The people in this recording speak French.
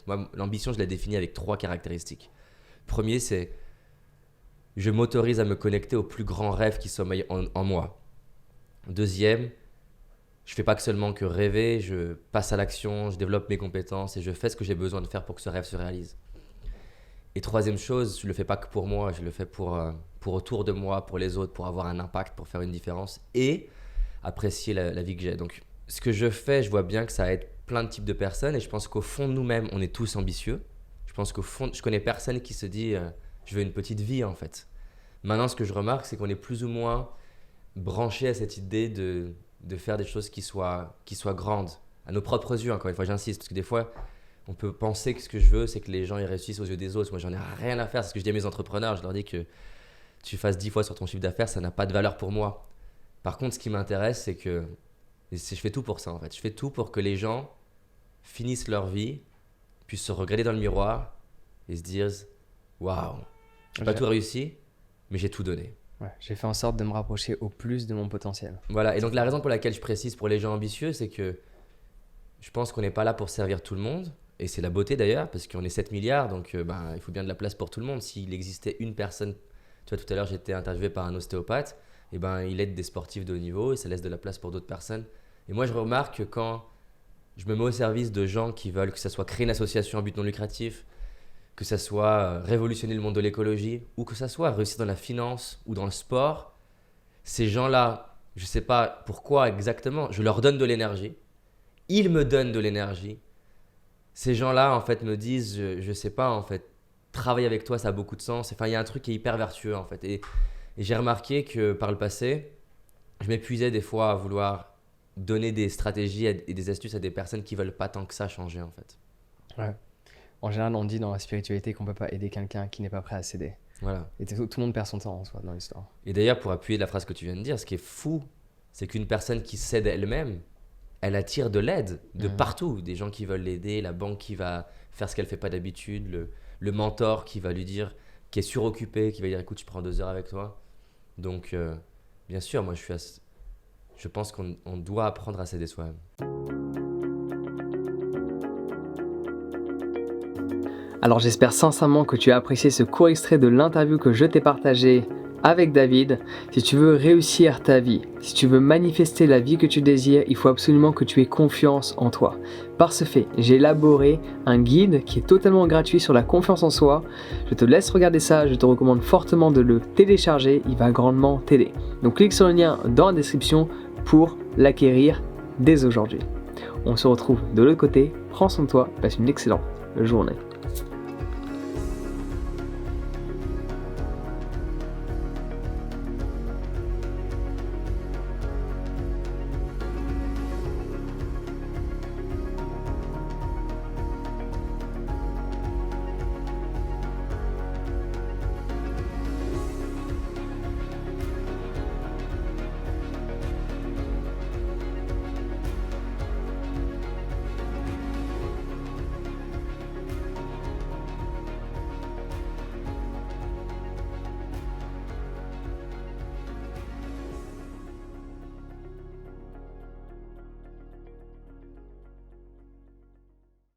Moi, l'ambition, je la définis avec 3 caractéristiques. Premier, c'est je m'autorise à me connecter au plus grand rêve qui sommeille en moi. Deuxième, je fais pas que seulement que rêver, je passe à l'action, je développe mes compétences et je fais ce que j'ai besoin de faire pour que ce rêve se réalise. Et troisième chose, je le fais pas que pour moi, je le fais pour autour de moi, pour les autres, pour avoir un impact, pour faire une différence et apprécier la vie que j'ai. Donc, ce que je fais, je vois bien que ça aide plein de types de personnes et je pense qu'au fond de nous-mêmes, on est tous ambitieux. Je pense qu'au fond, je connais personne qui se dit je veux une petite vie en fait. Maintenant, ce que je remarque, c'est qu'on est plus ou moins branché à cette idée de faire des choses qui soient grandes, à nos propres yeux, encore une fois, j'insiste, parce que des fois, on peut penser que ce que je veux, c'est que les gens ils réussissent aux yeux des autres. Moi, j'en ai rien à faire, c'est ce que je dis à mes entrepreneurs, je leur dis que tu fasses 10 fois sur ton chiffre d'affaires, ça n'a pas de valeur pour moi. Par contre, ce qui m'intéresse, c'est que je fais tout pour ça en fait. Je fais tout pour que les gens finissent leur vie, puissent se regarder dans le miroir et se dire waouh, j'ai pas tout réussi, mais j'ai tout donné. Ouais, j'ai fait en sorte de me rapprocher au plus de mon potentiel. Voilà, et donc la raison pour laquelle je précise pour les gens ambitieux, c'est que je pense qu'on n'est pas là pour servir tout le monde, et c'est la beauté d'ailleurs, parce qu'on est 7 milliards, donc il faut bien de la place pour tout le monde. S'il existait une personne, tu vois, tout à l'heure j'étais interviewé par un ostéopathe, et il aide des sportifs de haut niveau, et ça laisse de la place pour d'autres personnes. Et moi je remarque que quand je me mets au service de gens qui veulent que ça soit créer une association à but non lucratif, que ça soit révolutionner le monde de l'écologie ou que ça soit réussir dans la finance ou dans le sport, ces gens-là, je ne sais pas pourquoi exactement, je leur donne de l'énergie, ils me donnent de l'énergie. Ces gens-là, en fait, me disent, je ne sais pas, en fait, travailler avec toi, ça a beaucoup de sens. Enfin, il y a un truc qui est hyper vertueux, en fait. Et j'ai remarqué que par le passé, je m'épuisais des fois à vouloir donner des stratégies et des astuces à des personnes qui ne veulent pas tant que ça changer, en fait. Ouais. En général, on dit dans la spiritualité qu'on ne peut pas aider quelqu'un qui n'est pas prêt à céder. Voilà. Et tout le monde perd son temps en soi dans l'histoire. Et d'ailleurs, pour appuyer la phrase que tu viens de dire, ce qui est fou, c'est qu'une personne qui cède elle-même, elle attire de l'aide de partout. Des gens qui veulent l'aider, la banque qui va faire ce qu'elle ne fait pas d'habitude, le mentor qui va lui dire, qui est suroccupé, qui va dire écoute, je prends 2 heures avec toi. Donc, bien sûr, moi je pense qu'on doit apprendre à s'aider soi-même. Alors j'espère sincèrement que tu as apprécié ce court extrait de l'interview que je t'ai partagé avec David. Si tu veux réussir ta vie, si tu veux manifester la vie que tu désires, il faut absolument que tu aies confiance en toi. Par ce fait, j'ai élaboré un guide qui est totalement gratuit sur la confiance en soi. Je te laisse regarder ça, je te recommande fortement de le télécharger, il va grandement t'aider. Donc clique sur le lien dans la description pour l'acquérir dès aujourd'hui. On se retrouve de l'autre côté, prends soin de toi, passe une excellente journée.